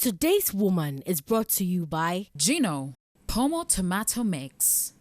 Today's Woman is brought to you by Gino Pomo Tomato Mix.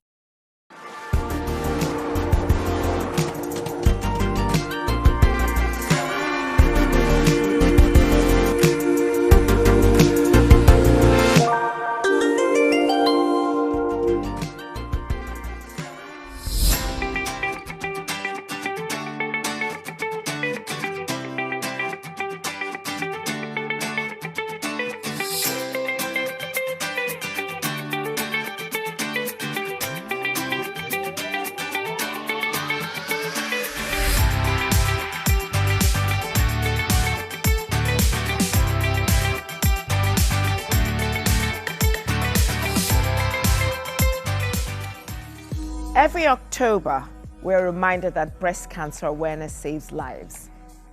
Every October, we're reminded that breast cancer awareness saves lives.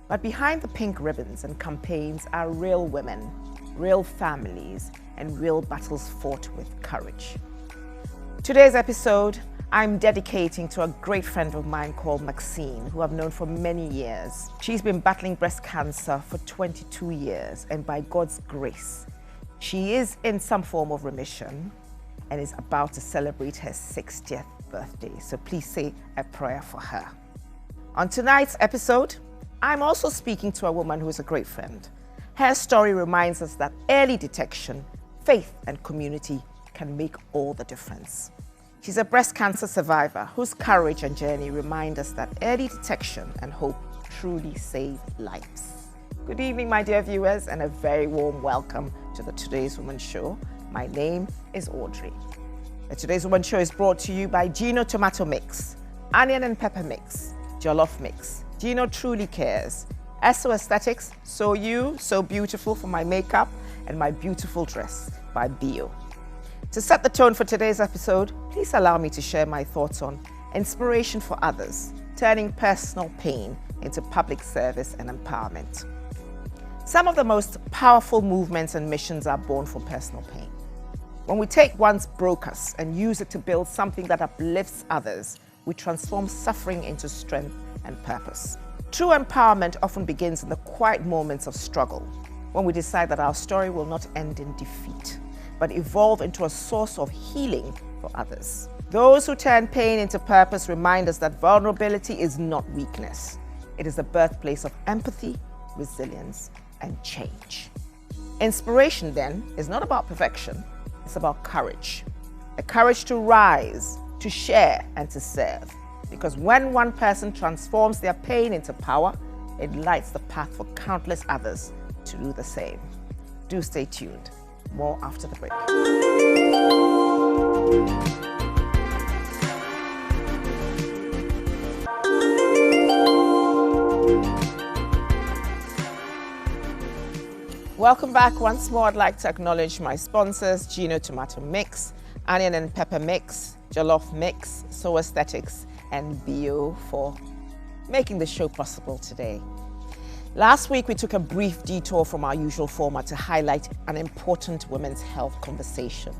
But behind the pink ribbons and campaigns are real women, real families, and real battles fought with courage. Today's episode, I'm dedicating to a great friend of mine called Maxine, who I've known for many years. She's been battling breast cancer for 22 years, and by God's grace, she is in some form of remission and is about to celebrate her 60th birthday. So please say a prayer for her. On tonight's episode, I'm also speaking to a woman who is a great friend. Her story reminds us that early detection, faith, and community can make all the difference. She's a breast cancer survivor whose courage and journey remind us that early detection and hope truly save lives. Good evening, my dear viewers, and a very warm welcome to the Today's Woman Show. My name is Audrey. The Today's Woman Show is brought to you by Gino Tomato Mix, Onion and Pepper Mix, Jollof Mix. Gino truly cares. SO Aesthetics, So You, So Beautiful for my makeup, and my beautiful dress by Bio. To set the tone for today's episode, please allow me to share my thoughts on inspiration for others, turning personal pain into public service and empowerment. Some of the most powerful movements and missions are born from personal pain. When we take what's broke us and use it to build something that uplifts others, we transform suffering into strength and purpose. True empowerment often begins in the quiet moments of struggle, when we decide that our story will not end in defeat, but evolve into a source of healing for others. Those who turn pain into purpose remind us that vulnerability is not weakness. It is the birthplace of empathy, resilience, and change. Inspiration, then, is not about perfection. It's about courage. The courage to rise, to share, and to serve. Because when one person transforms their pain into power, it lights the path for countless others to do the same. Do stay tuned. More after the break. Welcome back once more. I'd like to acknowledge my sponsors, Gino Tomato Mix, Onion and Pepper Mix, Jollof Mix, So Aesthetics, and Bio for making the show possible today. Last week, we took a brief detour from our usual format to highlight an important women's health conversation,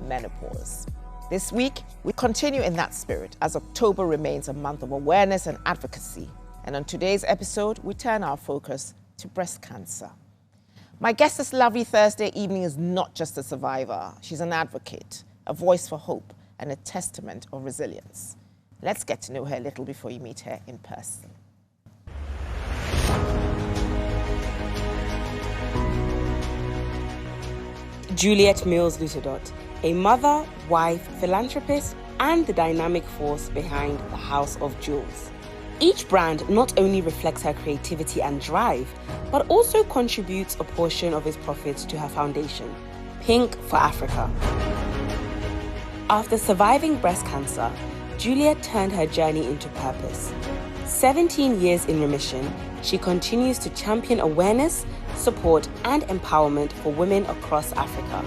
menopause. This week, we continue in that spirit as October remains a month of awareness and advocacy. And on today's episode, we turn our focus to breast cancer. My guest this lovely Thursday evening is not just a survivor. She's an advocate, a voice for hope, and a testament of resilience. Let's get to know her a little before you meet her in person. Juliette Mills-Lutterodt, a mother, wife, philanthropist, and the dynamic force behind the House of Jewels. Each brand not only reflects her creativity and drive, but also contributes a portion of its profits to her foundation, Pink for Africa. After surviving breast cancer, Juliette turned her journey into purpose. 17 years in remission, she continues to champion awareness, support, and empowerment for women across Africa.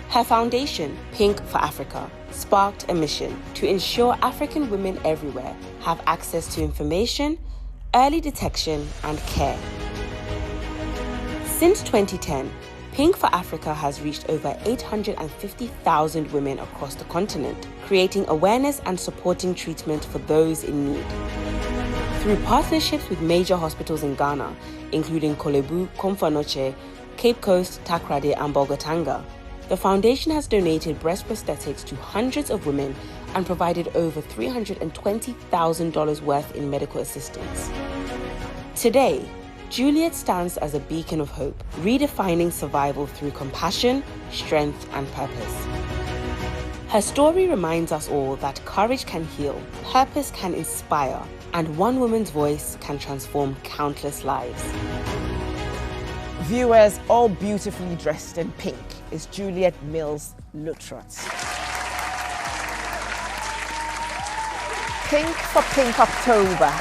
Her foundation, Pink for Africa, sparked a mission to ensure African women everywhere have access to information, early detection, and care. Since 2010, Pink for Africa has reached over 850,000 women across the continent, creating awareness and supporting treatment for those in need. Through partnerships with major hospitals in Ghana, including Kolebu, Komfanoche, Cape Coast, Takrady, and Bolgatanga. The foundation has donated breast prosthetics to hundreds of women and provided over $320,000 worth in medical assistance. Today, Juliette stands as a beacon of hope, redefining survival through compassion, strength, and purpose. Her story reminds us all that courage can heal, purpose can inspire, and one woman's voice can transform countless lives. Viewers, all beautifully dressed in pink, is Juliette Mills-Lutterodt. Pink for Pink October.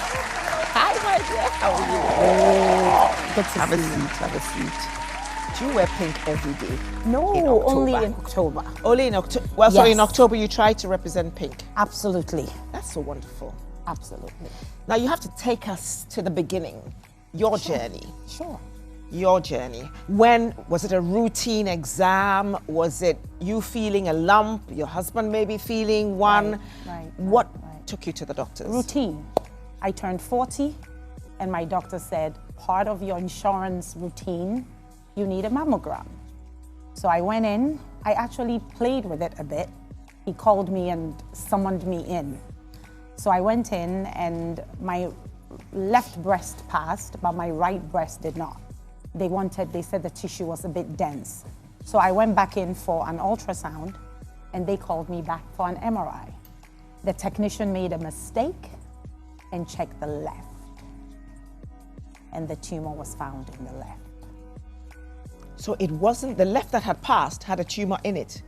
Hi, my dear. How are you? Good to Have a see you. seat, have a seat. Do you wear pink every day? No, In October. only in October. Only in October? Well, sorry, in Yes. October you try to represent pink. Absolutely. That's so wonderful. Absolutely. Now you have to take us to the beginning, your journey. Sure. Your journey. When was it a routine exam? Was it you feeling a lump? Your husband maybe feeling one? What took you to the doctors? Routine. I turned 40 and my doctor said, part of your insurance routine, you need a mammogram. So I went in. I actually played with it a bit. He called me and summoned me in. So I went in and my left breast passed, but my right breast did not. They said the tissue was a bit dense. So I went back in for an ultrasound and they called me back for an MRI. The technician made a mistake and checked the left. And the tumor was found in the left. So it wasn't the left that had passed, had a tumor in it.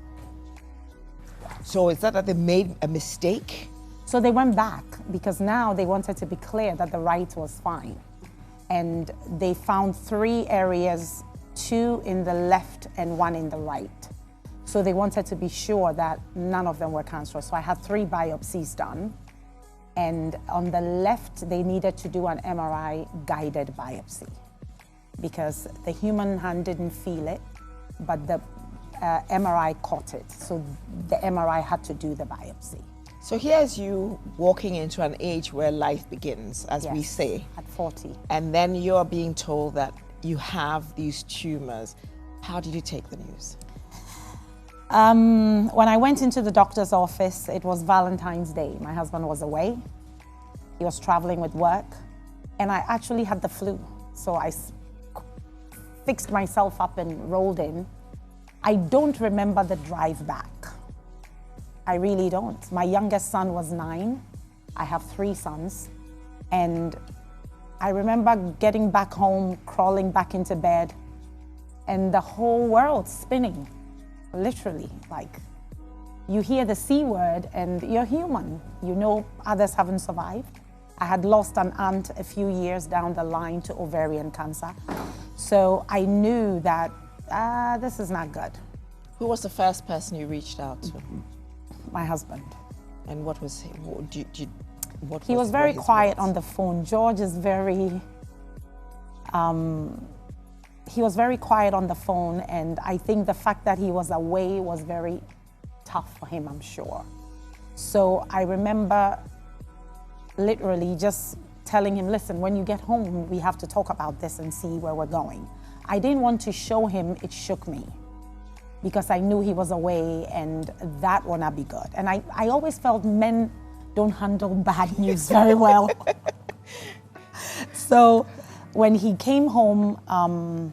So is that they made a mistake? So they went back because now they wanted to be clear that the right was fine. And they found 3 areas, 2 in the left and 1 in the right. So they wanted to be sure that none of them were cancerous. So I had 3 biopsies done. And on the left, they needed to do an MRI guided biopsy because the human hand didn't feel it, but the MRI caught it. So the MRI had to do the biopsy. So here's you walking into an age where life begins, as we Yes, say. at 40. And then you're being told that you have these tumors. How did you take the news? When I went into the doctor's office, it was Valentine's Day. My husband was away. He was traveling with work. And I actually had the flu. So I fixed myself up and rolled in. I don't remember the drive back. I really don't. My youngest son was 9. I have 3 sons. And I remember getting back home, crawling back into bed, and the whole world spinning. Literally, like, you hear the C word and you're human. You know others haven't survived. I had lost an aunt a few years down the line to ovarian cancer. So I knew that this is not good. Who was the first person you reached out to? My husband. And what was he? He was very quiet on the phone. George is very, he was very quiet on the phone, and I think the fact that he was away was very tough for him, I'm sure. So I remember literally just telling him, listen, when you get home, we have to talk about this and see where we're going. I didn't want to show him it shook me because I knew he was away and that would not be good. And I always felt men don't handle bad news very well. So when he came home,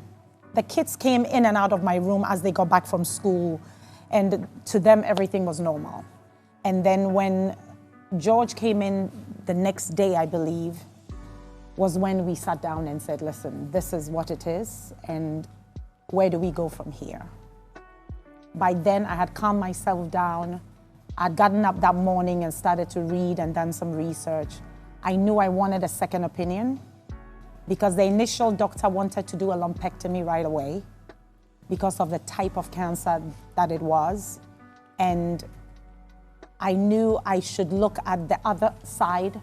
the kids came in and out of my room as they got back from school, and to them, everything was normal. And then when George came in the next day, I believe, was when we sat down and said, listen, this is what it is, and where do we go from here? By then, I had calmed myself down. I'd gotten up that morning and started to read and done some research. I knew I wanted a second opinion because the initial doctor wanted to do a lumpectomy right away because of the type of cancer that it was. And I knew I should look at the other side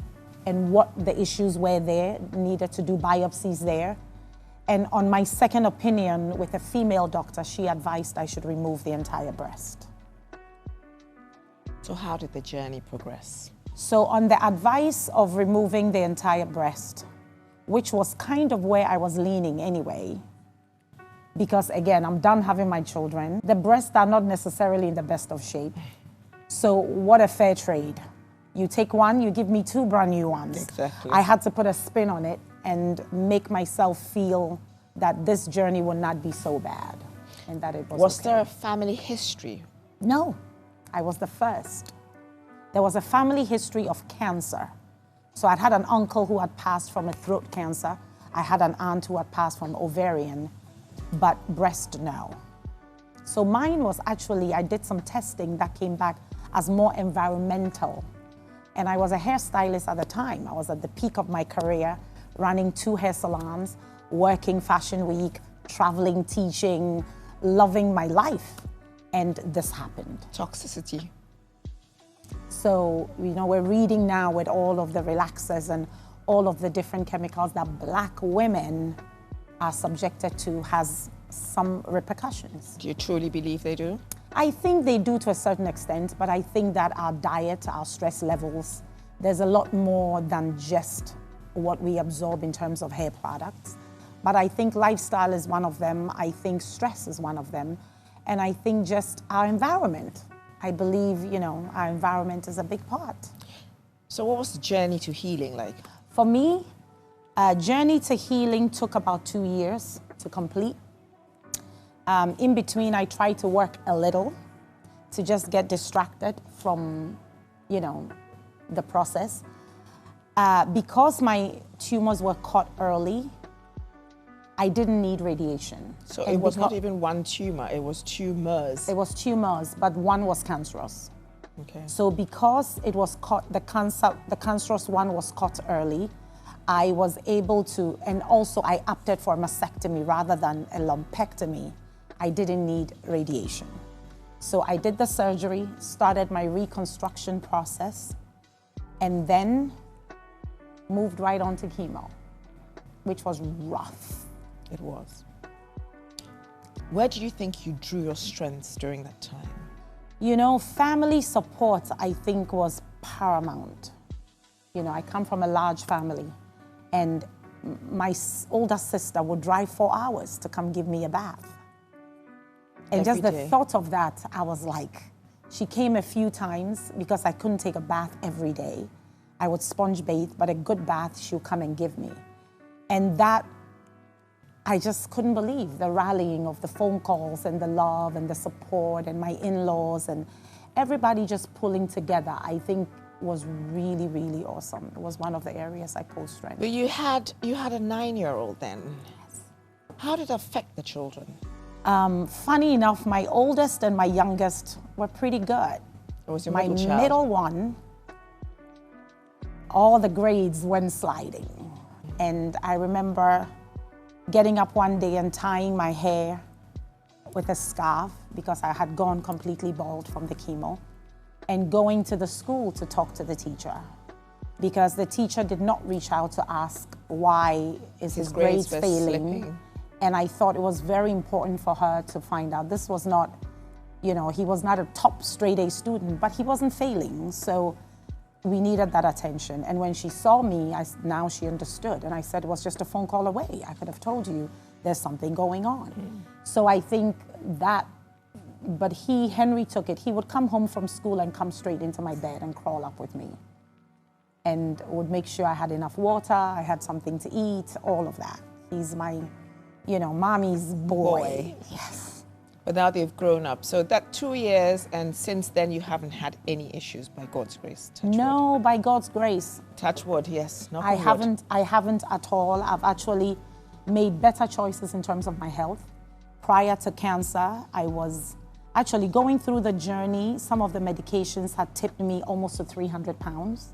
and what the issues were there, needed to do biopsies there. And on my second opinion with a female doctor, she advised I should remove the entire breast. So how did the journey progress? So on the advice of removing the entire breast, which was kind of where I was leaning anyway, because again, I'm done having my children. The breasts are not necessarily in the best of shape. So what a fair trade. You take one, you give me 2 brand new ones. Exactly. I had to put a spin on it and make myself feel that this journey would not be so bad and that it was Was okay. there a family history? No, I was the first. There was a family history of cancer. So I'd had an uncle who had passed from a throat cancer. I had an aunt who had passed from ovarian, but breast, no. So mine was actually, I did some testing that came back as more environmental. And I was a hairstylist at the time. I was at the peak of my career, running 2 hair salons, working Fashion Week, traveling, teaching, loving my life. And this happened. Toxicity. So, we're reading now with all of the relaxers and all of the different chemicals that Black women are subjected to has some repercussions. Do you truly believe they do? I think they do to a certain extent, but I think that our diet, our stress levels, there's a lot more than just what we absorb in terms of hair products. But I think lifestyle is one of them. I think stress is one of them. And I think just our environment. I believe, our environment is a big part. So what was the journey to healing like? For me, a journey to healing took about 2 years to complete. In between, I tried to work a little to just get distracted from, the process. Because my tumors were caught early, I didn't need radiation. So it was not even one tumor, it was tumors. It was tumors, but one was cancerous. Okay. So because it was caught, the cancerous one was caught early, I was able to, and also I opted for a mastectomy rather than a lumpectomy. I didn't need radiation. So I did the surgery, started my reconstruction process, and then moved right on to chemo, which was rough. It was. Where do you think you drew your strengths during that time? Family support, I think, was paramount. I come from a large family, and my older sister would drive 4 hours to come give me a bath. And Every just the day. thought of that, I was like, she came a few times because I couldn't take a bath every day. I would sponge bathe, but a good bath she'll come and give me. And that, I just couldn't believe the rallying of the phone calls and the love and the support and my in-laws and everybody just pulling together, I think was really, really awesome. It was one of the areas I pulled strength. But you had a 9-year-old then. Yes. How did it affect the children? Funny enough, my oldest and my youngest were pretty good. It was your My middle child. middle one, all the grades went sliding. And I remember getting up one day and tying my hair with a scarf because I had gone completely bald from the chemo, and going to the school to talk to the teacher because the teacher did not reach out to ask why is his grades were failing. slipping. And I thought it was very important for her to find out this was not, he was not a top straight A student, but he wasn't failing. So we needed that attention. And when she saw me, now she understood. And I said, it was just a phone call away. I could have told you there's something going on. So I think that, but Henry took it. He would come home from school and come straight into my bed and crawl up with me. And would make sure I had enough water, I had something to eat, all of that. He's my, mommy's boy. Yes. But now they've grown up. So that 2 years, and since then you haven't had any issues by God's grace. Touch No, wood. by God's grace. Touch wood, yes. Knock I on wood. haven't at all. I've actually made better choices in terms of my health. Prior to cancer, I was actually going through the journey. Some of the medications had tipped me almost to 300 pounds.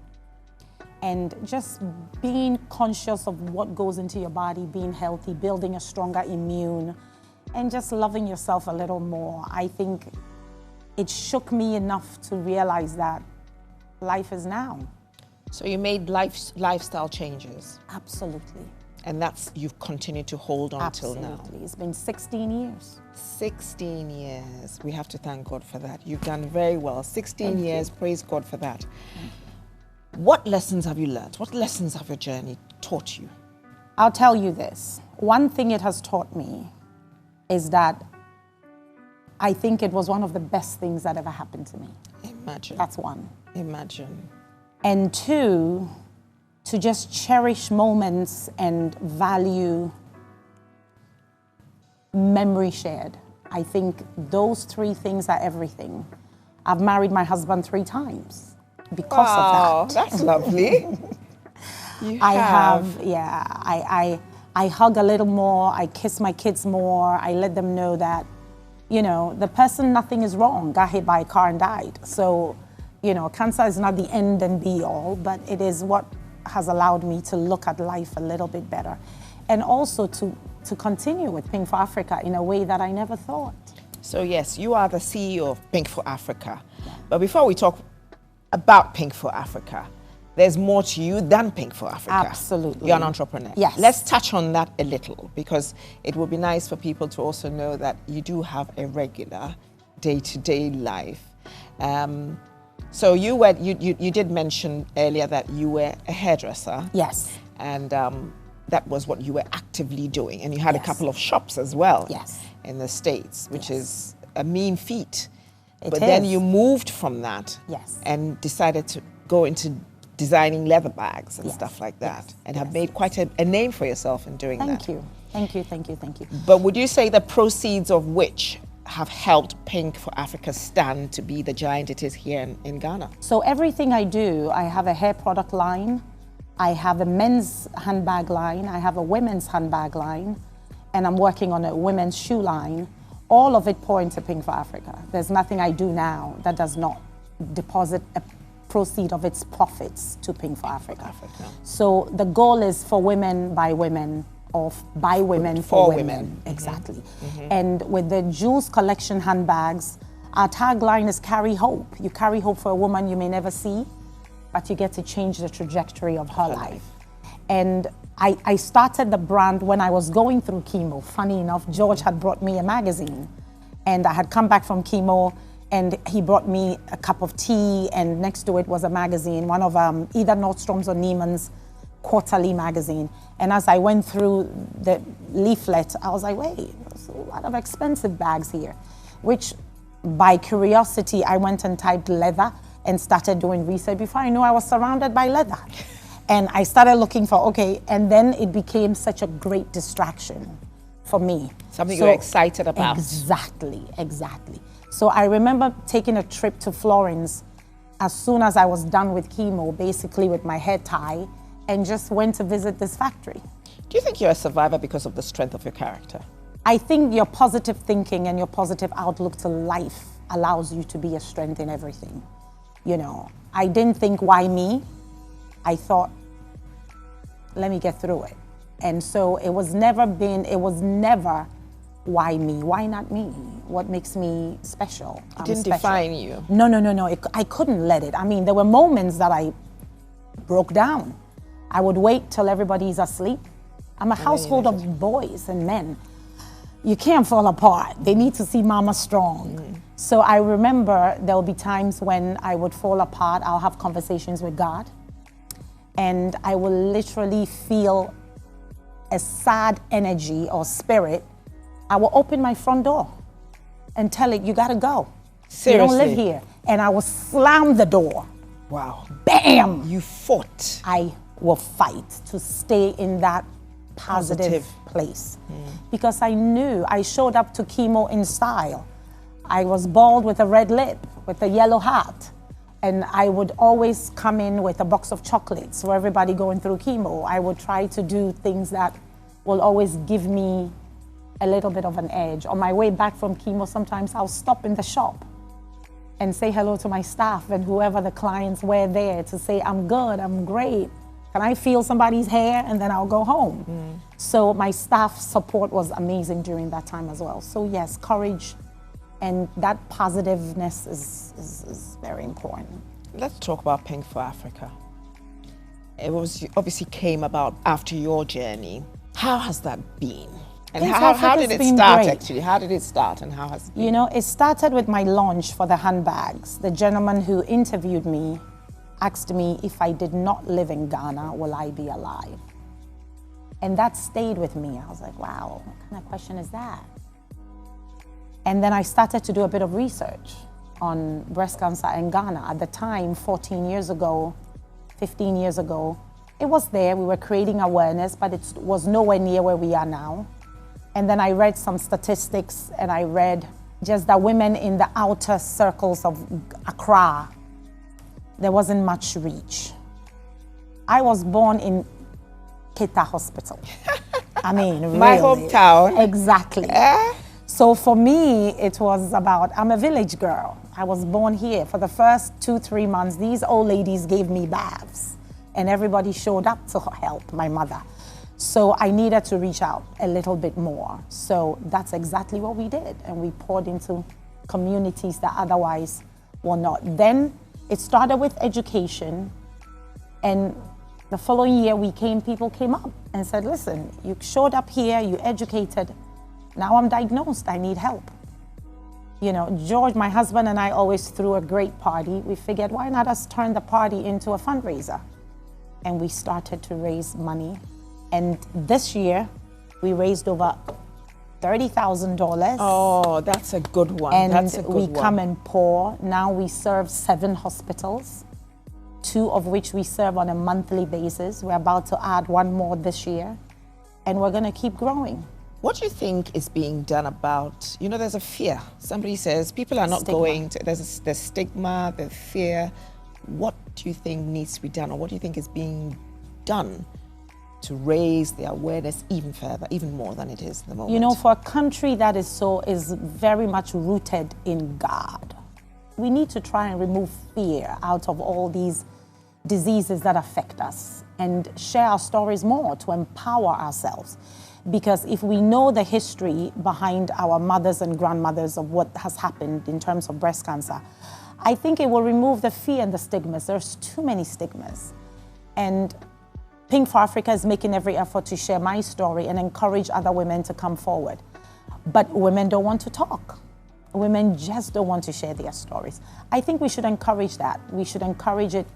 And just being conscious of what goes into your body, being healthy, building a stronger immune, and just loving yourself a little more. I think it shook me enough to realize that life is now. So you made lifestyle changes, Absolutely. and you've continued to hold on till now. Absolutely. It's been 16 years. 16 years. We have to thank God for that. You've done very well. 16 Thank years. you. Praise God for that. What lessons have you learned? What lessons have your journey taught you? I'll tell you this. One thing it has taught me is that I think it was one of the best things that ever happened to me. Imagine. That's one. Imagine. And two, to just cherish moments and value memory shared. I think those three things are everything. I've married my husband 3 times because of that. That's lovely. I hug a little more, I kiss my kids more, I let them know that, you know, the person, nothing is wrong, got hit by a car and died. So, you know, cancer is not the end and be all, but it is what has allowed me to look at life a little bit better. And also to continue with Pink for Africa in a way that I never thought. So yes, you are the CEO of Pink for Africa. Yeah. But before we talk about Pink for Africa, there's more to you than Pink for Africa. Absolutely. You're an entrepreneur. Yes. Let's touch on that a little, because it would be nice for people to also know that you do have a regular day-to-day life. So you did mention earlier that you were a hairdresser. Yes. And that was what you were actively doing. And you had a couple of shops as well. Yes. In the States, which is a mean feat. But then you moved from that. Yes. And decided to go into designing leather bags and stuff like that, and have made quite a name for yourself in doing that. Thank you. Thank you, thank you, thank you. But would you say the proceeds of which have helped Pink for Africa stand to be the giant it is here in Ghana? So everything I do, I have a hair product line, I have a men's handbag line, I have a women's handbag line, and I'm working on a women's shoe line. All of it pour into Pink for Africa. There's nothing I do now that does not deposit a proceed of its profits to Pink for Africa. So the goal is for women by women, or by women for women. Exactly. Mm-hmm. And with the Jewels Collection handbags, our tagline is carry hope. You carry hope for a woman you may never see, but you get to change the trajectory of her life. And I started the brand when I was going through chemo. Funny enough, George had brought me a magazine, and I had come back from chemo, and he brought me a cup of tea, and next to it was a magazine, one of either Nordstrom's or Neiman's quarterly magazine. And as I went through the leaflet, I was like, wait, there's a lot of expensive bags here, which by curiosity, I went and typed leather and started doing research. Before I knew, I was surrounded by leather. And I started looking for, okay, and then it became such a great distraction for me. Something you're excited about. Exactly, exactly. So I remember taking a trip to Florence as soon as I was done with chemo, basically with my hair tie, and just went to visit this factory. Do you think you're a survivor because of the strength of your character? I think your positive thinking and your positive outlook to life allows you to be a strength in everything. You know, I didn't think, why me? I thought, let me get through it. And so it was never, why me? Why not me? What makes me special? It didn't define you. No. I couldn't let it. I mean, there were moments that I broke down. I would wait till everybody's asleep. I'm a household of boys and men. You can't fall apart. They need to see mama strong. Mm. So I remember there'll be times when I would fall apart. I'll have conversations with God, and I will literally feel a sad energy or spirit. I will open my front door and tell it, you gotta go. Seriously? You don't live here. And I will slam the door. Wow. Bam! You fought. I will fight to stay in that positive place. Because I knew I showed up to chemo in style. I was bald with a red lip, with a yellow hat. And I would always come in with a box of chocolates for everybody going through chemo. I would try to do things that will always give me a little bit of an edge. On my way back from chemo, sometimes I'll stop in the shop and say hello to my staff and whoever the clients were there to say, I'm good, I'm great. Can I feel somebody's hair? And then I'll go home. Mm. So my staff support was amazing during that time as well. So yes, courage and that positiveness is very important. Let's talk about Pink for Africa. It was obviously came about after your journey. How has that been? And how did it start actually? How did it start and how has it been? You know, it started with my launch for the handbags. The gentleman who interviewed me asked me if I did not live in Ghana, will I be alive? And that stayed with me. I was like, wow, what kind of question is that? And then I started to do a bit of research on breast cancer in Ghana. At the time, 14 years ago, 15 years ago, it was there. We were creating awareness, but it was nowhere near where we are now. And then I read some statistics, and I read just that women in the outer circles of Accra, there wasn't much reach. I was born in Keta Hospital. I mean, really. My hometown. Exactly. So for me, it was about, I'm a village girl. I was born here. For the first 2-3 months, these old ladies gave me baths, and everybody showed up to help my mother. So I needed to reach out a little bit more. So that's exactly what we did. And we poured into communities that otherwise were not. Then it started with education. And the following year people came up and said, listen, you showed up here, you educated. Now I'm diagnosed, I need help. You know, George, my husband, and I always threw a great party. We figured, why not us turn the party into a fundraiser? And we started to raise money. And this year, we raised over $30,000. Oh, that's a good one. And that's a good we one. come and pour. Now we serve 7 hospitals, 2 of which we serve on a monthly basis. We're about to add 1 more this year, and we're going to keep growing. What do you think is being done about, you know, there's a fear. Somebody says people are not Stigma. going to, there's stigma, the fear. What do you think needs to be done, or what do you think is being done to raise the awareness even further, even more than it is at the moment? You know, for a country that is very much rooted in God, we need to try and remove fear out of all these diseases that affect us and share our stories more to empower ourselves. Because if we know the history behind our mothers and grandmothers of what has happened in terms of breast cancer, I think it will remove the fear and the stigmas. There's too many stigmas. And Pink for Africa is making every effort to share my story and encourage other women to come forward. But women don't want to talk. Women just don't want to share their stories. I think we should encourage that. We should encourage it,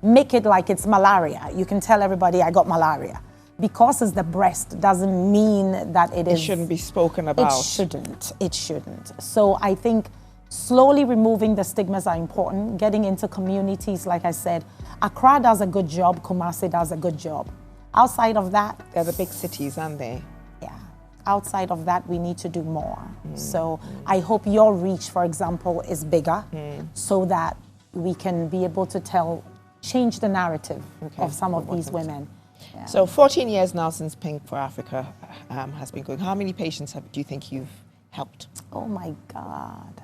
make it like it's malaria. You can tell everybody, I got malaria. Because it's the breast doesn't mean that it is... It shouldn't be spoken about. It shouldn't. It shouldn't. So I think slowly removing the stigmas are important. Getting into communities, like I said, Accra does a good job, Kumasi does a good job. Outside of that... They're the big cities, aren't they? Yeah. Outside of that, we need to do more. So I hope your reach, for example, is bigger so that we can be able to change the narrative of some of these women. Yeah. So 14 years now since Pink for Africa has been going. How many patients do you think you've helped? Oh my God.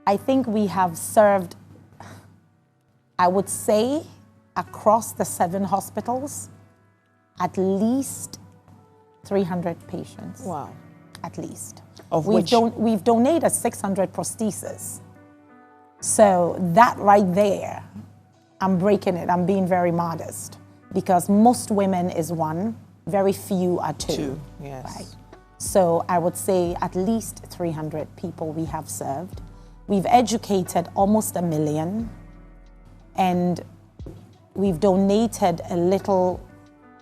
I think we have served, I would say, across the 7 hospitals, at least 300 patients. Wow. At least. Of We've donated 600 prostheses. So that right there, I'm breaking it. I'm being very modest. Because most women is 1, very few are 2. 2, yes. Right? So I would say at least 300 people we have served. We've educated almost 1 million, and we've donated a little,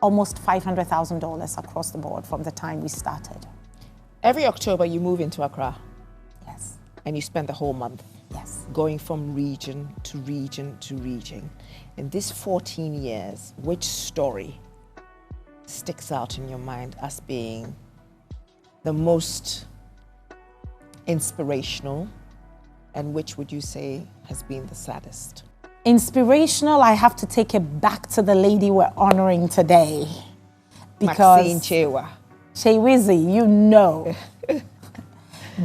almost $500,000 across the board from the time we started. Every October you move into Accra. Yes. And you spend the whole month. Yes. Going from region to region to region. In this 14 years, which story sticks out in your mind as being the most inspirational, and which would you say has been the saddest? Inspirational, I have to take it back to the lady we're honoring today. Maxine Chewa. Chewizi, you know.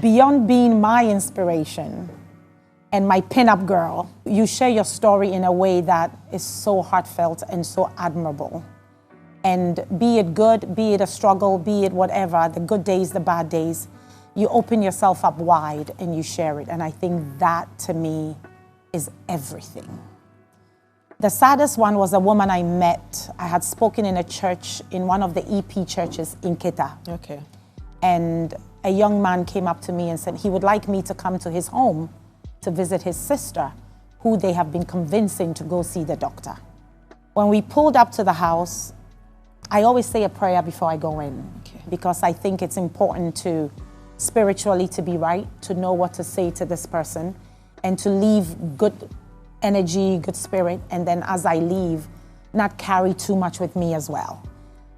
Beyond being my inspiration and my pin-up girl, you share your story in a way that is so heartfelt and so admirable. And be it good, be it a struggle, be it whatever, the good days, the bad days, you open yourself up wide and you share it. And I think that, to me, is everything. The saddest one was a woman I met. I had spoken in a church, in one of the EP churches in Keta. Okay. And a young man came up to me and said he would like me to come to his home to visit his sister, who they have been convincing to go see the doctor. When we pulled up to the house, I always say a prayer before I go in, because I think it's important to spiritually to be right, to know what to say to this person, and to leave good energy, good spirit, and then as I leave, not carry too much with me as well.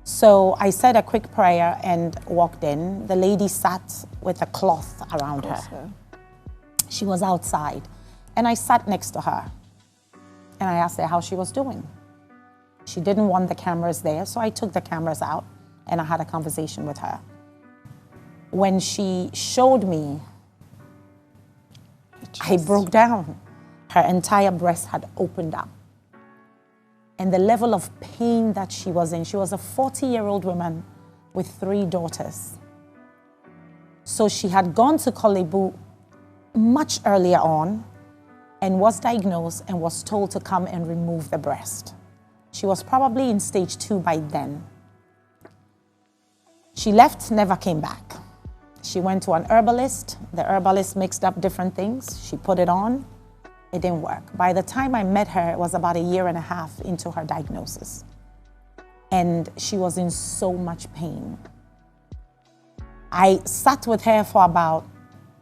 So I said a quick prayer and walked in. The lady sat with a cloth around her. She was outside, and I sat next to her, and I asked her how she was doing. She didn't want the cameras there, so I took the cameras out, and I had a conversation with her. When she showed me, I broke down. Her entire breast had opened up. And the level of pain that she was in, she was a 40-year-old woman with 3 daughters. So she had gone to Kolebu much earlier on and was diagnosed and was told to come and remove the breast. She was probably in stage 2 by then. She left, never came back. She went to an herbalist. The herbalist mixed up different things. She put it on. It didn't work. By the time I met her, it was about 1.5 years into her diagnosis. And she was in so much pain. I sat with her for about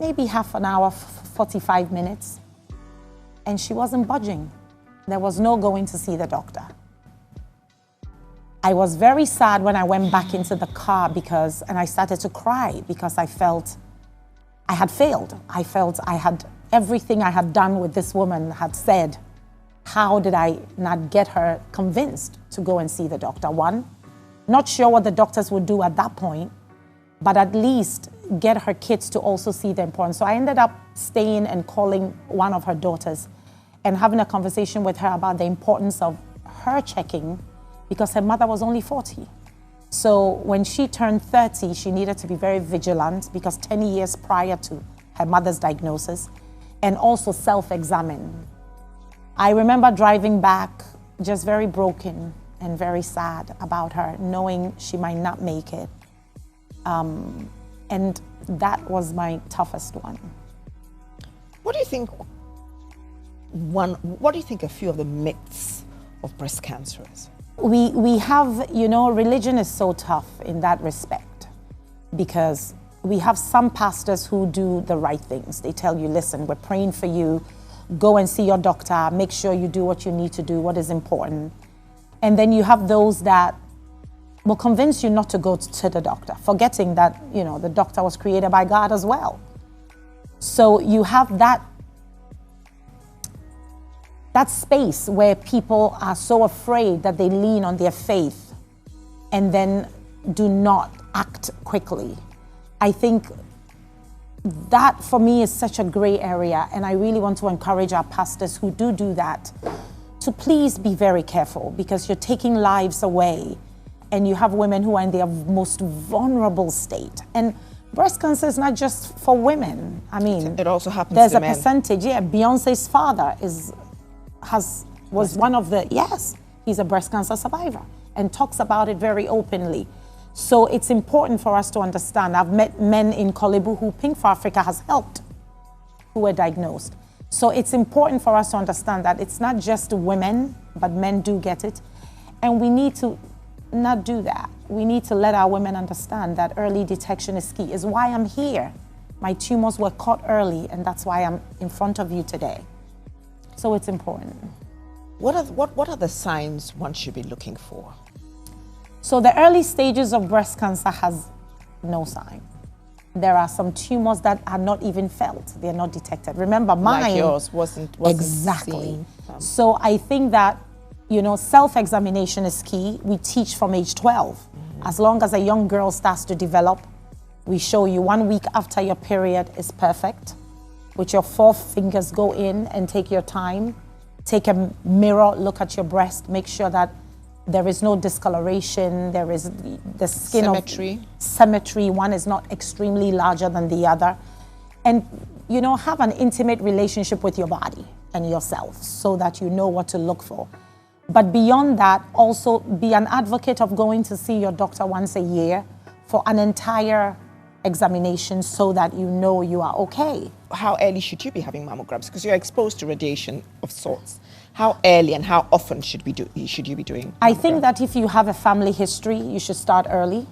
maybe half an hour, 45 minutes, and she wasn't budging. There was no going to see the doctor. I was very sad when I went back into the car and I started to cry because I felt I had failed. I felt I had everything I had done with this woman had said. How did I not get her convinced to go and see the doctor? One, not sure what the doctors would do at that point, but at least get her kids to also see the importance. So I ended up staying and calling one of her daughters and having a conversation with her about the importance of her checking because her mother was only 40. So when she turned 30, she needed to be very vigilant because 10 years prior to her mother's diagnosis, and also self-examine. I remember driving back just very broken and very sad about her, knowing she might not make it. And that was my toughest one. What do you think? What do you think a few of the myths of breast cancer is? We have, religion is so tough in that respect because we have some pastors who do the right things. They tell you, listen, we're praying for you. Go and see your doctor. Make sure you do what you need to do, what is important. And then you have those that will convince you not to go to the doctor, forgetting that, the doctor was created by God as well. So you have that space where people are so afraid that they lean on their faith and then do not act quickly. I think that for me is such a gray area, and I really want to encourage our pastors who do that to please be very careful because you're taking lives away and you have women who are in their most vulnerable state. And breast cancer is not just for women. I mean, it also happens there's to a men. percentage. Yeah, Beyonce's father was one of the, he's a breast cancer survivor and talks about it very openly. So it's important for us to understand. I've met men in Kolebu who Pink for Africa has helped, who were diagnosed. So it's important for us to understand that it's not just women, but men do get it. And we need to not do that. We need to let our women understand that early detection is key, is why I'm here. My tumors were caught early, and that's why I'm in front of you today. So it's important. What are the signs one should be looking for? So the early stages of breast cancer has no sign. There are some tumors that are not even felt. They're not detected. Remember, mine... Like yours wasn't exactly. seen. So I think that, self-examination is key. We teach from age 12. As long as a young girl starts to develop, we show you 1 week after your period is perfect. With your 4 fingers, go in and take your time. Take a mirror, look at your breast, make sure that there is no discoloration, there is the skin symmetry. One is not extremely larger than the other. And, have an intimate relationship with your body and yourself so that you know what to look for. But beyond that, also be an advocate of going to see your doctor once a year for an entire examination so that you are okay. How early should you be having mammograms? Because you're exposed to radiation of sorts. How early and how often should you be doing mammograms? I think that if you have a family history, you should start early.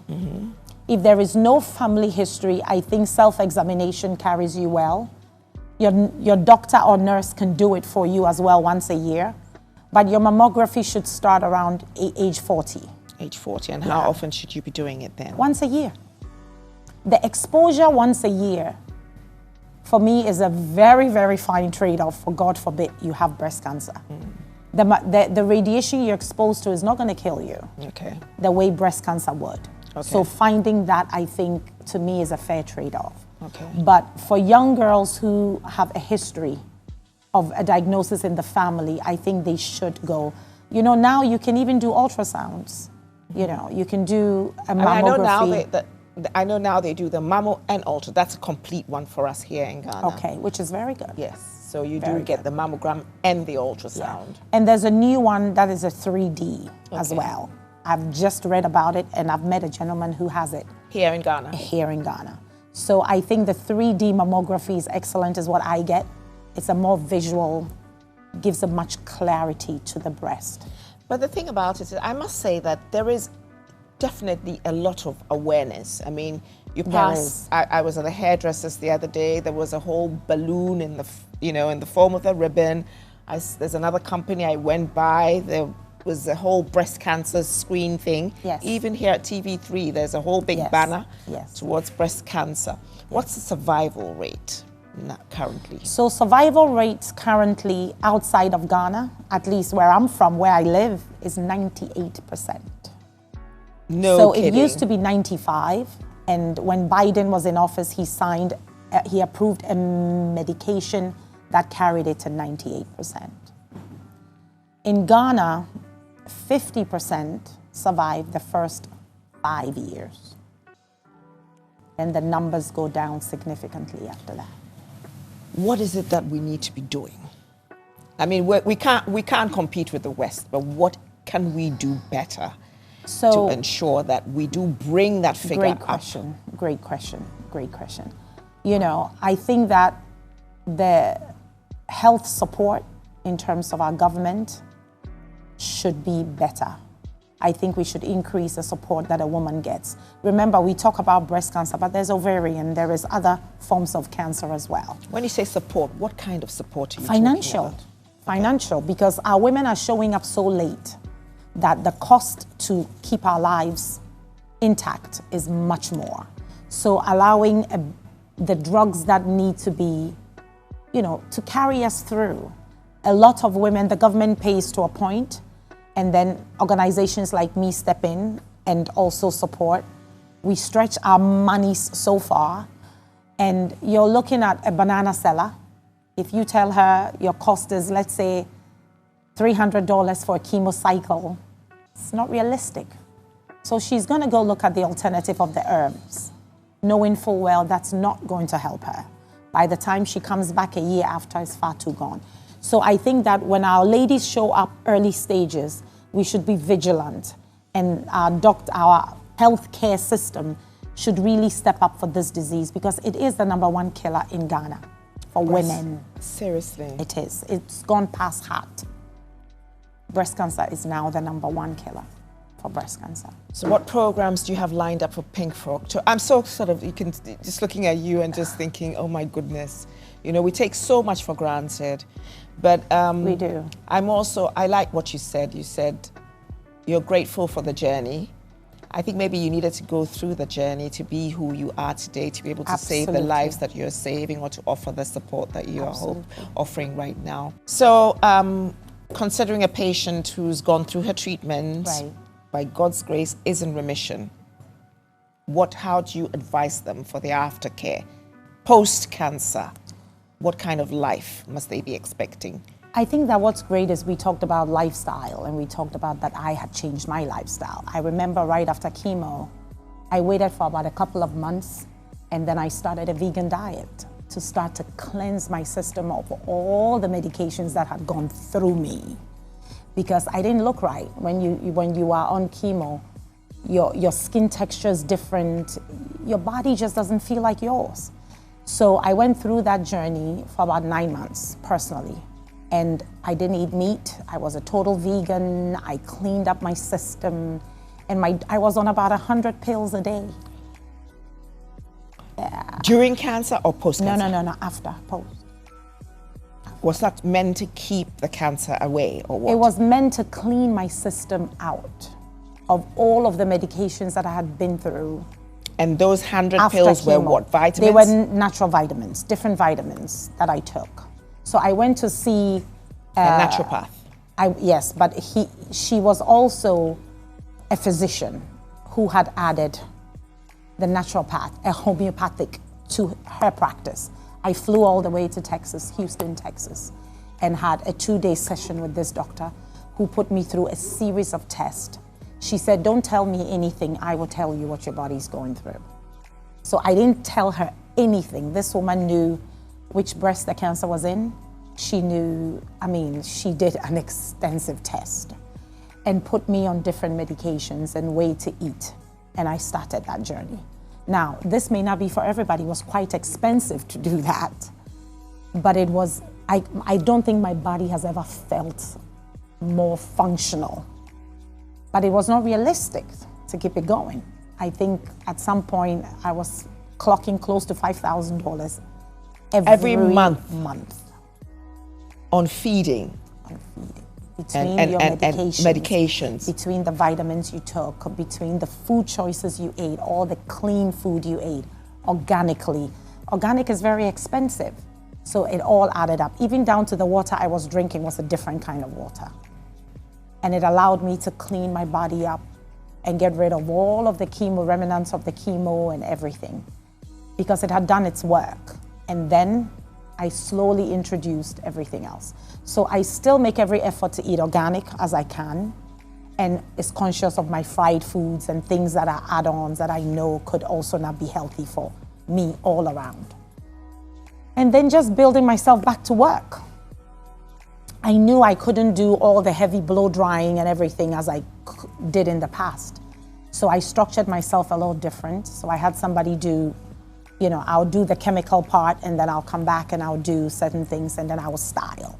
If there is no family history, I think self-examination carries you well. Your doctor or nurse can do it for you as well once a year, but your mammography should start around age 40. Age 40, and how often should you be doing it then? Once a year. The exposure once a year, for me, is a very, very fine trade-off for, God forbid, you have breast cancer. The radiation you're exposed to is not going to kill you the way breast cancer would. So finding that, I think, to me, is a fair trade-off. But for young girls who have a history of a diagnosis in the family, I think they should go. You know, now you can even do ultrasounds. You know, you can do a mammography. I know now they do the mammo and ultra. That's a complete one for us here in Ghana. Okay, which is very good. Yes, so you do get the mammogram and the ultrasound. Yeah. And there's a new one that is a 3D as well. I've just read about it, and I've met a gentleman who has it. Here in Ghana? Here in Ghana. So I think the 3D mammography is excellent, is what I get. It's a more visual, gives a much clarity to the breast. But the thing about it is, I must say that there is definitely a lot of awareness. I mean, you pass. I was at a hairdresser's the other day. There was a whole balloon in the, in the form of a ribbon. There's another company I went by. There was a whole breast cancer screen thing. Yes. Even here at TV3, there's a whole big banner towards breast cancer. What's the survival rate currently? So survival rates currently outside of Ghana, at least where I'm from, where I live, is 98%. No kidding. It used to be 95, and when Biden was in office, he approved a medication that carried it to 98%. In Ghana, 50% survive the first 5 years. Then the numbers go down significantly after that. What is it that we need to be doing? I mean, we can't compete with the West, but what can we do better to ensure that we do bring that figure up? Great question. You know, I think that the health support in terms of our government should be better. I think we should increase the support that a woman gets. Remember, we talk about breast cancer, but there's ovarian, there is other forms of cancer as well. When you say support, what kind of support are you talking about? Financial, because our women are showing up so late that the cost to keep our lives intact is much more. So allowing the drugs that need to be, to carry us through. A lot of women, the government pays to a point, and then organizations like me step in and also support. We stretch our monies so far, and you're looking at a banana seller. If you tell her your cost is, let's say, $300 for a chemo cycle, it's not realistic. So she's gonna go look at the alternative of the herbs, knowing full well that's not going to help her. By the time she comes back a year after, it's far too gone. So I think that when our ladies show up early stages, we should be vigilant, and our healthcare system should really step up for this disease, because it is the #1 killer in Ghana for women. Seriously? It is. It's gone past heart. Breast cancer is now the #1 killer for breast cancer. So what programs do you have lined up for Pink for October? I'm so just looking at you and just thinking, oh my goodness. We take so much for granted, but we do. I like what you said. You said you're grateful for the journey. I think maybe you needed to go through the journey to be who you are today, to be able to save the lives that you're saving, or to offer the support that you are offering right now. So considering a patient who's gone through her treatment, by God's grace, is in remission, how do you advise them for the aftercare, post-cancer? What kind of life must they be expecting? I think that what's great is we talked about lifestyle, and we talked about that I had changed my lifestyle. I remember right after chemo, I waited for about a couple of months, and then I started a vegan diet to start to cleanse my system of all the medications that had gone through me, because I didn't look right. When you are on chemo, your skin texture is different. Your body just doesn't feel like yours. So I went through that journey for about 9 months personally, and I didn't eat meat. I was a total vegan. I cleaned up my system, and I was on about 100 pills a day. During cancer or post-cancer? No, after, post. Was that meant to keep the cancer away or what? It was meant to clean my system out of all of the medications that I had been through. And those 100 after pills chemo. were what, vitamins? They were natural vitamins, different vitamins that I took. So I went to see... a naturopath? Yes, but she was also a physician who had added the naturopath, a homeopathic, to her practice. I flew all the way to Texas, Houston, Texas, and had a 2-day session with this doctor who put me through a series of tests. She said, don't tell me anything, I will tell you what your body's going through. So I didn't tell her anything. This woman knew which breast the cancer was in. She knew, she did an extensive test and put me on different medications and way to eat. And I started that journey. Now, this may not be for everybody. It was quite expensive to do that. But it was, I don't think my body has ever felt more functional. But it was not realistic to keep it going. I think at some point I was clocking close to $5,000 every month. On feeding. Between your medications. Between the vitamins you took, between the food choices you ate, all the clean food you ate, organically. Organic is very expensive. So it all added up. Even down to the water I was drinking was a different kind of water. And it allowed me to clean my body up and get rid of all of the chemo, remnants of the chemo and everything, because it had done its work. And then I slowly introduced everything else. So I still make every effort to eat organic as I can, and is conscious of my fried foods and things that are add-ons that I know could also not be healthy for me all around. And then just building myself back to work. I knew I couldn't do all the heavy blow drying and everything as I did in the past. So I structured myself a little different. So I had somebody do, I'll do the chemical part and then I'll come back and I'll do certain things and then I will style.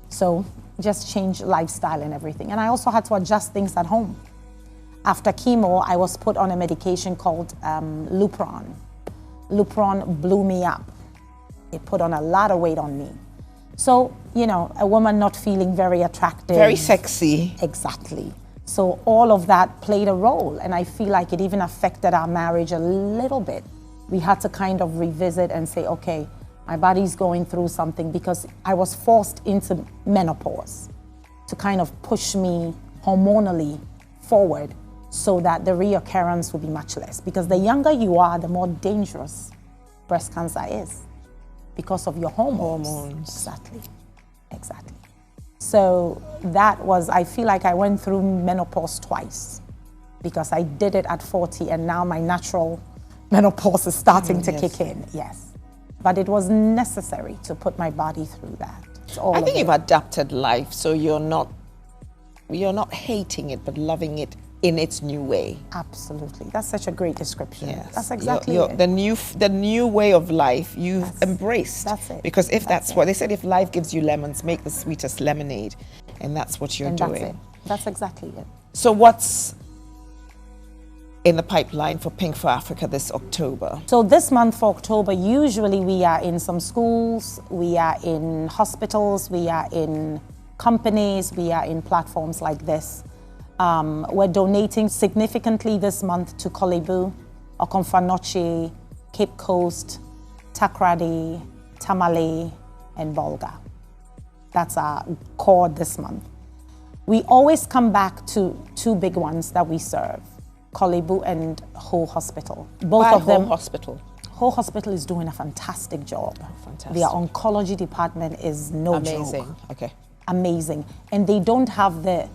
So just change lifestyle and everything. And I also had to adjust things at home. After chemo, I was put on a medication called Lupron. Lupron blew me up. It put on a lot of weight on me. So, a woman not feeling very attractive. Very sexy. Exactly. So all of that played a role. And I feel like it even affected our marriage a little bit. We had to kind of revisit and say, okay, my body's going through something, because I was forced into menopause to kind of push me hormonally forward so that the reoccurrence would be much less. Because the younger you are, the more dangerous breast cancer is because of your hormones. Exactly. So that was, I feel like I went through menopause twice because I did it at 40 and now my natural menopause is starting to kick in, yes. But it was necessary to put my body through that. I think you've adapted life, so you're not hating it, but loving it in its new way. Absolutely, that's such a great description. Yes. That's exactly it. The new way of life you've embraced. That's it. Because if that's what they said, if life gives you lemons, make the sweetest lemonade, and that's what you're doing. That's it. That's exactly it. So what's in the pipeline for Pink for Africa this October? So this month for October, usually we are in some schools, we are in hospitals, we are in companies, we are in platforms like this. We're donating significantly this month to Kolebu, Okomfanoche, Cape Coast, Takrady, Tamale, and Bolga. That's our core this month. We always come back to two big ones that we serve, Kolebu and Ho Hospital. Both of them. Ho Hospital? Ho Hospital is doing a fantastic job. Fantastic. Their oncology department is no joke. Amazing. Okay. Amazing. And they don't have the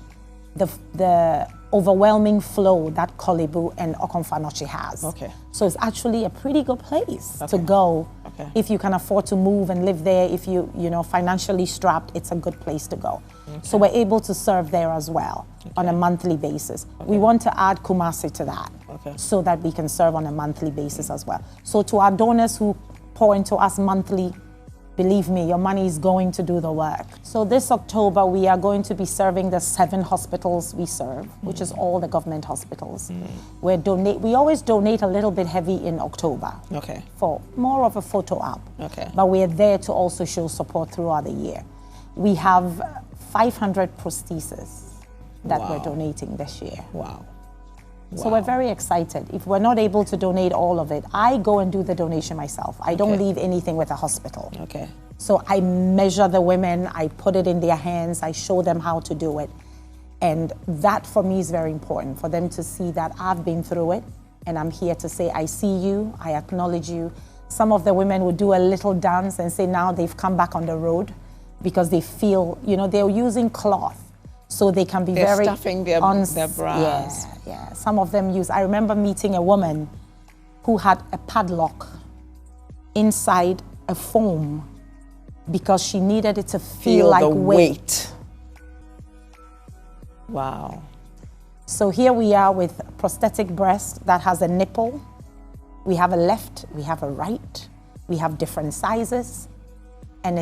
overwhelming flow that Kolebu and Okomfanoche has. Okay. So it's actually a pretty good place to go. Okay. If you can afford to move and live there, if you financially strapped, it's a good place to go. Okay. So we're able to serve there as well on a monthly basis. Okay. We want to add Kumasi to that so that we can serve on a monthly basis as well. So to our donors who pour into us monthly, believe me, your money is going to do the work. So this October, we are going to be serving the 7 hospitals we serve, which is all the government hospitals. We always donate a little bit heavy in October. Okay. For more of a photo op. Okay. But we're there to also show support throughout the year. We have 500 prostheses that we're donating this year. Wow. So we're very excited. If we're not able to donate all of it, I go and do the donation myself. I don't leave anything with a hospital. Okay. So I measure the women, I put it in their hands, I show them how to do it. And that for me is very important, for them to see that I've been through it and I'm here to say, I see you, I acknowledge you. Some of the women would do a little dance and say now they've come back on the road because they feel, they're using cloth. So they can be They're very stuffing their bras. Yeah. Some of them use. I remember meeting a woman who had a padlock inside a foam because she needed it to feel like the weight. Wow. So here we are with prosthetic breast that has a nipple. We have a left, we have a right, we have different sizes. And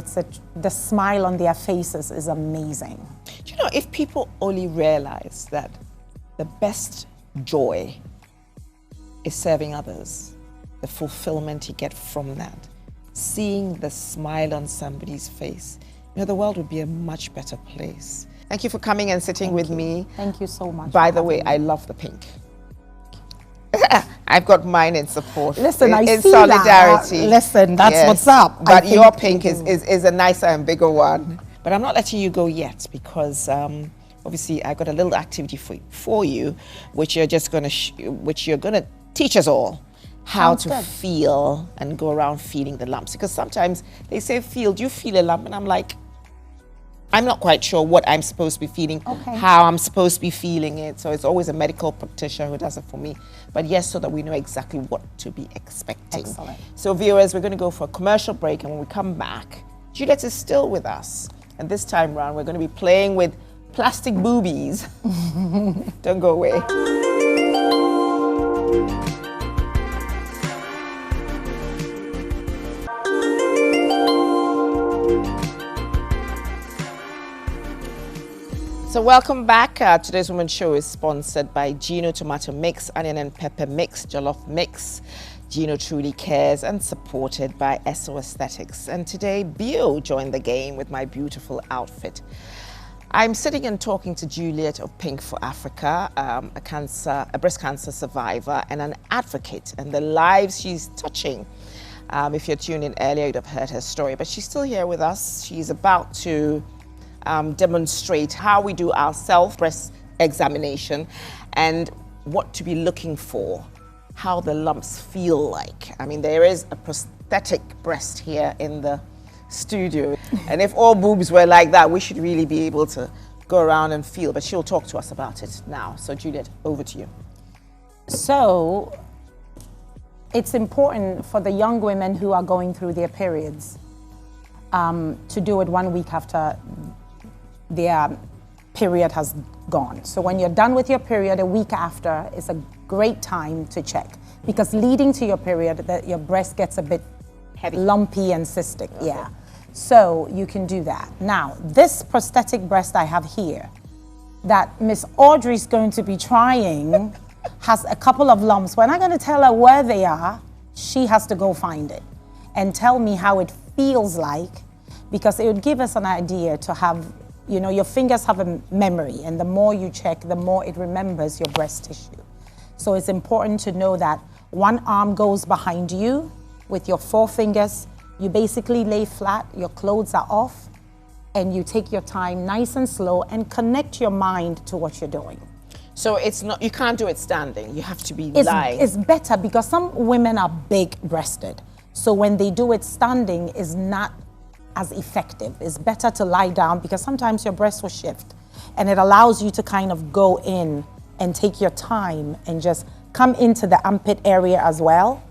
the smile on their faces is amazing. Do you know, if people only realize that the best joy is serving others, the fulfillment you get from that, seeing the smile on somebody's face, the world would be a much better place. Thank you for coming and sitting with me. Thank you so much. By the way, I love the pink. I've got mine in support. Listen, I in see solidarity. That. Listen, that's what's up. But your pink is a nicer and bigger one. But I'm not letting you go yet because obviously I got a little activity for you, which you're just going to teach us all how to feel and go around feeling the lumps. Because sometimes they say, do you feel a lump? And I'm like, I'm not quite sure what I'm supposed to be feeling, how I'm supposed to be feeling it. So it's always a medical practitioner who does it for me. But yes, so that we know exactly what to be expecting. Excellent. So viewers, we're going to go for a commercial break. And when we come back, Juliette is still with us. And this time around, we're going to be playing with plastic boobies. Don't go away. So welcome back. Today's Women's Show is sponsored by Gino Tomato Mix, Onion and Pepper Mix, Jollof Mix. Gino truly cares, and supported by Esso Aesthetics. And today, Bio joined the game with my beautiful outfit. I'm sitting and talking to Juliette of Pink for Africa, a breast cancer survivor and an advocate, and the lives she's touching. If you're tuned in earlier, you'd have heard her story, but she's still here with us. She's about to demonstrate how we do our self-breast examination and what to be looking for, how the lumps feel like. I mean, there is a prosthetic breast here in the studio, and if all boobs were like that, we should really be able to go around and feel, but she'll talk to us about it now. So Juliette, over to you. So, it's important for the young women who are going through their periods to do it 1 week after their period has gone. So when you're done with your period, a week after is a great time to check, because leading to your period, your breast gets a bit heavy, lumpy and cystic. Okay. Yeah. So you can do that. Now, this prosthetic breast I have here, that Miss Audrey's going to be trying, has a couple of lumps. When I'm going to tell her where they are, she has to go find it and tell me how it feels like, because it would give us an idea to have, your fingers have a memory, and the more you check, the more it remembers your breast tissue. So it's important to know that one arm goes behind you with your 4 fingers. You basically lay flat, your clothes are off, and you take your time nice and slow and connect your mind to what you're doing. So it's not, you can't do it standing, you have to be lying. It's better because some women are big-breasted. So when they do it standing is not as effective. It's better to lie down because sometimes your breast will shift, and it allows you to kind of go in and take your time and just come into the armpit area as well,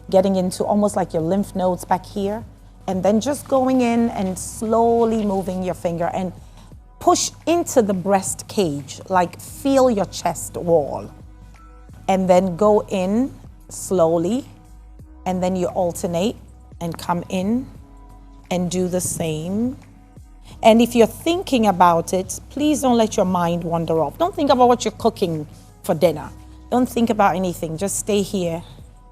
getting into almost like your lymph nodes back here, and then just going in and slowly moving your finger and push into the breast cage, like feel your chest wall, and then go in slowly, and then you alternate and come in and do the same. And if you're thinking about it, please don't let your mind wander off. Don't think about what you're cooking for dinner. Don't think about anything. Just stay here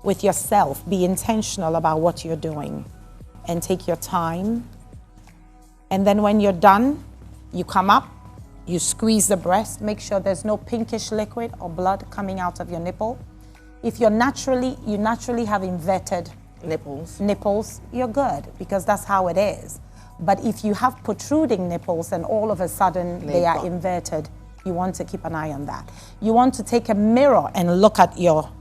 with yourself. Be intentional about what you're doing and take your time. And then when you're done, you come up, you squeeze the breast, make sure there's no pinkish liquid or blood coming out of your nipple. If you naturally have inverted nipples, you're good, because that's how it is. But if you have protruding nipples and all of a sudden they are inverted, you want to keep an eye on that. You want to take a mirror and look at your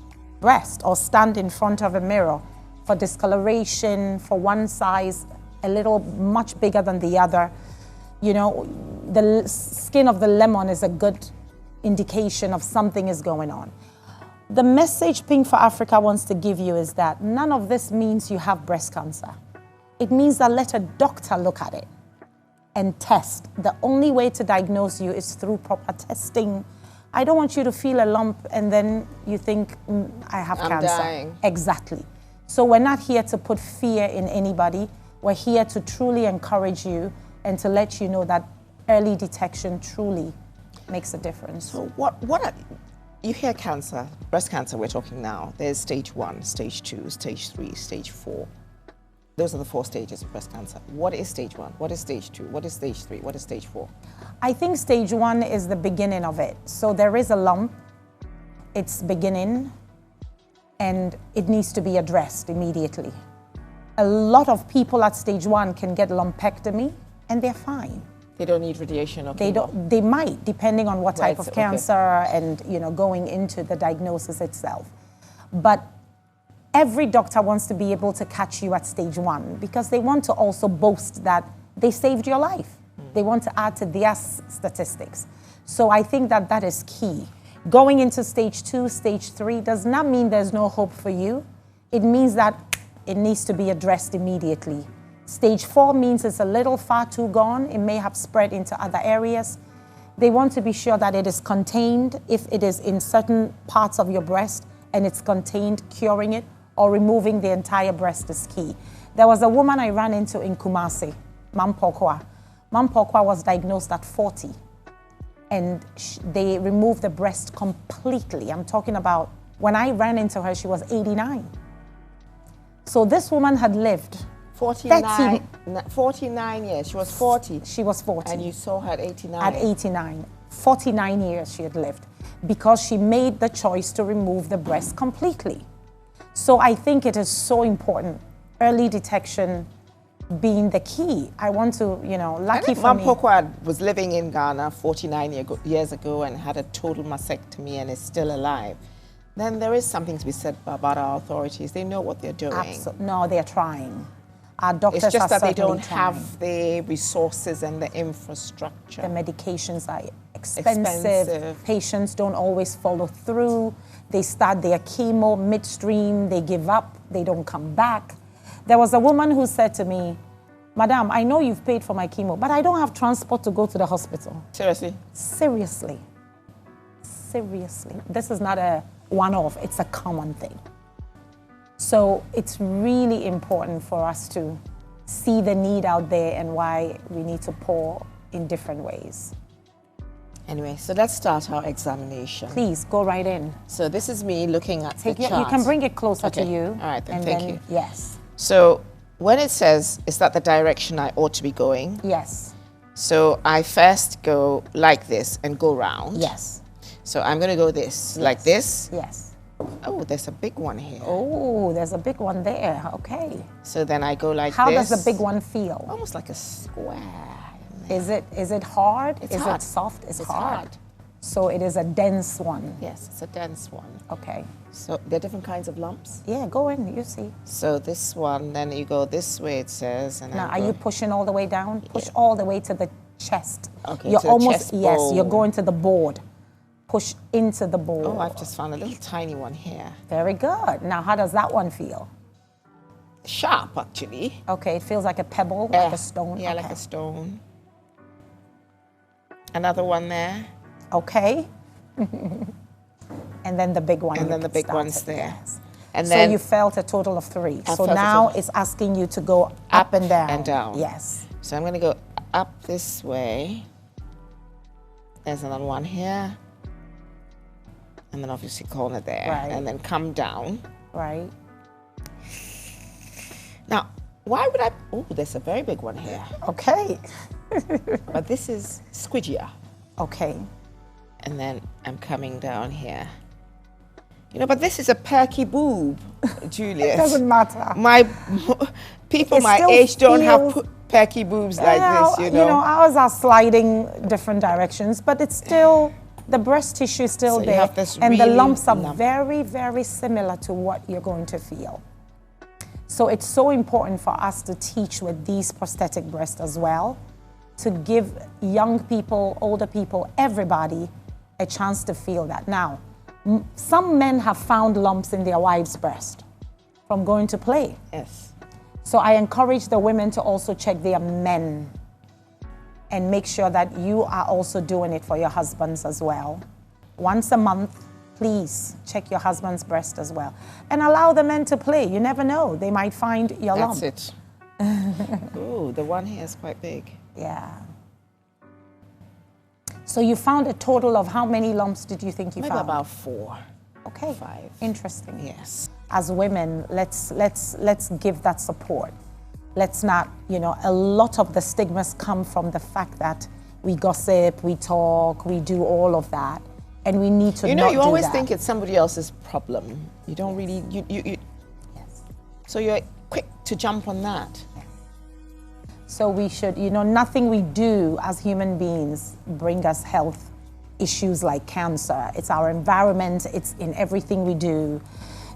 breast, or stand in front of a mirror for discoloration, for one size a little much bigger than the other. You know, the skin of the lemon is a good indication of something is going on. The message Pink for Africa wants to give you is that none of this means you have breast cancer. It means that let a doctor look at it and test. The only way to diagnose you is through proper testing. I don't want you to feel a lump and then you think, I have cancer. I'm dying. Exactly. So we're not here to put fear in anybody. We're here to truly encourage you and to let you know that early detection truly makes a difference. So you hear cancer, breast cancer we're talking now. There's stage 1, stage 2, stage 3, stage 4. Those are the 4 stages of breast cancer. What is stage 1? What is stage 2? What is stage 3? What is stage 4? I think stage 1 is the beginning of it. So there is a lump, it's beginning, and it needs to be addressed immediately. A lot of people at stage 1 can get lumpectomy and they're fine. They don't need radiation or They might, depending on what type of cancer and going into the diagnosis itself. But every doctor wants to be able to catch you at stage 1 because they want to also boast that they saved your life. They want to add to their statistics. So I think that that is key. Going into stage 2, stage 3 does not mean there's no hope for you. It means that it needs to be addressed immediately. Stage 4 means it's a little far too gone. It may have spread into other areas. They want to be sure that it is contained. If it is in certain parts of your breast and it's contained, curing it or removing the entire breast is key. There was a woman I ran into in Kumasi, Mampokwa. Mampokwa was diagnosed at 40 and they removed the breast completely. I'm talking about, when I ran into her, she was 89. So this woman had lived 49 years. She was 40. She was 40. And you saw her at 89. At 89. 49 years she had lived because she made the choice to remove the breast completely. So I think it is so important, early detection being the key. I want to, lucky for me. Mampokwa was living in Ghana 49 years ago and had a total mastectomy and is still alive. Then there is something to be said about our authorities. They know what they're doing. No, they're trying. Our doctors it's just are that they don't trying. have the resources and the infrastructure. The medications are expensive. Patients don't always follow through. They start their chemo midstream. They give up. They don't come back. There was a woman who said to me, Madam, I know you've paid for my chemo, but I don't have transport to go to the hospital. Seriously? Seriously. Seriously. This is not a one-off. It's a common thing. So it's really important for us to see the need out there and why we need to pour in different ways. Anyway, so let's start our examination. Please, go right in. So this is me looking at the chart. You can bring it closer to you. All right, then, thank you. Yes. So when it says, is that the direction I ought to be going? Yes. So I first go like this and go round. Yes. So I'm going to go this, like this. Yes. Oh, there's a big one here. Oh, there's a big one there. Okay. So then I go like How this. does the big one feel? Almost like a square. Is it hard? It's is hard. It soft? It's hard. hard. So it is a dense one. Yes, it's a dense one. Okay. So there are different kinds of lumps. Yeah, go in, you see. So this one, then you go this way, it says. And now, are you pushing all the way down? Push all the way to the chest. Okay, you're to the almost, chest yes, bone. you're going to the board. Push into the board. Oh, I've just found a little tiny one here. Very good. Now, how does that one feel? Sharp, actually. Okay, it feels like a pebble, like a stone. Yeah, okay. like a stone. Another one there. Okay. And then the big one. And then the big one's there. Yes. And so then you felt a total of 3. I So felt a now total. it's asking you to go Up and down. And down. Yes. So I'm going to go up this way. There's another one here. And then obviously corner there. Right. And then come down. Right. Now, why would I? Oh, there's a very big one here. Okay. But this is squidgier. Okay. And then I'm coming down here. You know, but this is a perky boob, Juliet. It doesn't matter. People It my still age don't have feels- perky boobs like this, you know. You know, ours are sliding different directions, but it's still, the breast tissue is still So you there. have this And the really lumps are lump. very, very similar to what you're going to feel. So it's so important for us to teach with these prosthetic breasts as well, to give young people, older people, everybody a chance to feel that. Now, some men have found lumps in their wives' breast from going to play. Yes. So I encourage the women to also check their men and make sure that you are also doing it for your husbands as well. Once a month, please check your husband's breast as well. And allow the men to play. You never know. They might find your lump. That's it. Ooh, the one here is quite big. Yeah. So you found a total of how many lumps did you think you Maybe found? about 4. Okay. 5. Interesting. Yes. As women, let's give that support. Let's not, you know, a lot of the stigmas come from the fact that we gossip, we talk, we do all of that, and we need to. You know, not you do always that. think it's somebody else's problem. You don't really, you. Yes. So you're quick to jump on that. So we should, you know, nothing we do as human beings bring us health issues like cancer. It's our environment, it's in everything we do.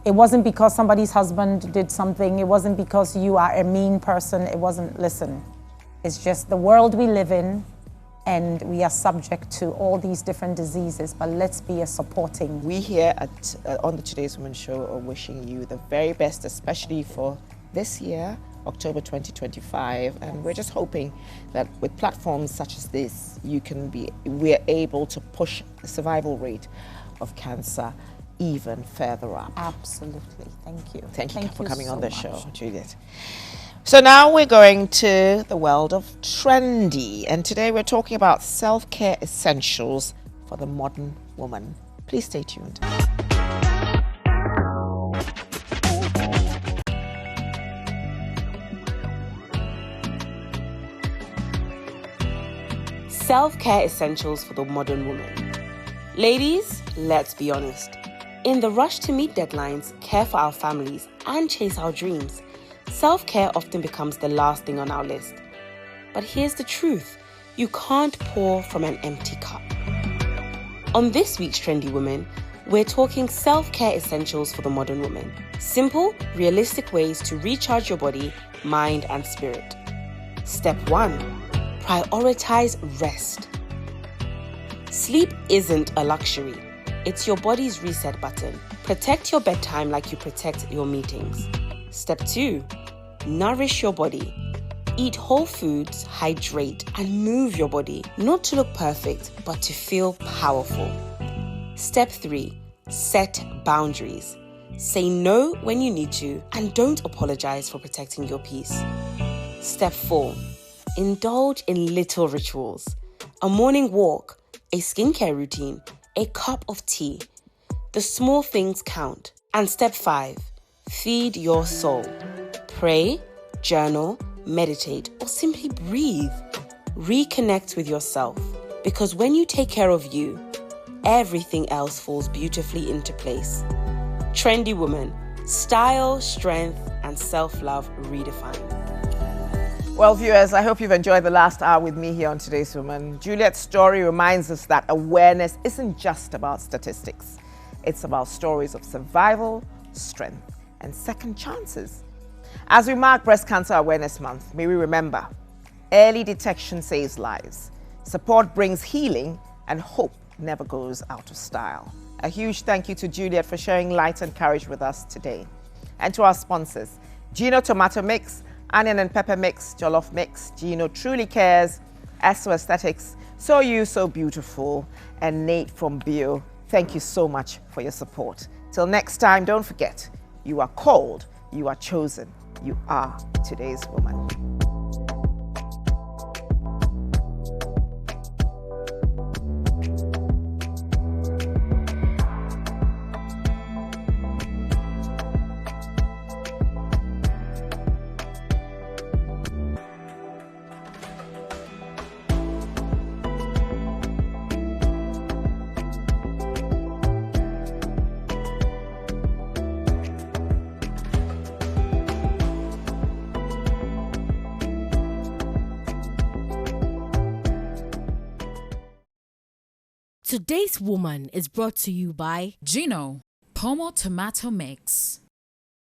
It wasn't because somebody's husband did something. It wasn't because you are a mean person. It wasn't, listen, it's just the world we live in, and we are subject to all these different diseases, but let's be a supporting. We here at on the Today's Women Show are wishing you the very best, especially for this year, October 2025, and we're just hoping that with platforms such as this, we're able to push the survival rate of cancer even further up. Absolutely, thank you. Thank you for coming on the so show, much. Juliet. So now we're going to the world of trendy, and today we're talking about self-care essentials for the modern woman. Please stay tuned. Self-care essentials for the modern woman. Ladies, let's be honest. In the rush to meet deadlines, care for our families, and chase our dreams, self-care often becomes the last thing on our list. But here's the truth. You can't pour from an empty cup. On this week's Trendy Women, we're talking self-care essentials for the modern woman. Simple, realistic ways to recharge your body, mind, and spirit. Step 1. Prioritize rest. Sleep isn't a luxury. It's your body's reset button. Protect your bedtime like you protect your meetings. Step 2. Nourish your body. Eat whole foods, hydrate, and move your body. Not to look perfect, but to feel powerful. Step 3. Set boundaries. Say no when you need to, and don't apologize for protecting your peace. Step 4. Indulge in little rituals. A morning walk, a skincare routine, a cup of tea. The small things count. And step 5. Feed your soul. Pray, journal, meditate, or simply breathe. Reconnect with yourself. Because when you take care of you, everything else falls beautifully into place. Trendy Woman. Style, strength, and self-love redefined. Well, viewers, I hope you've enjoyed the last hour with me here on Today's Woman. Juliet's story reminds us that awareness isn't just about statistics. It's about stories of survival, strength, and second chances. As we mark Breast Cancer Awareness Month, may we remember, early detection saves lives, support brings healing, and hope never goes out of style. A huge thank you to Juliet for sharing light and courage with us today. And to our sponsors, Gino Tomato Mix, Onion and Pepper Mix, Jollof Mix, Gino Truly Cares, Esso Aesthetics, So You, So Beautiful, and Nate from Bio. Thank you so much for your support. Till next time, don't forget, you are called, you are chosen, you are Today's Woman. Today's Woman is brought to you by Gino Pomo Tomato Mix.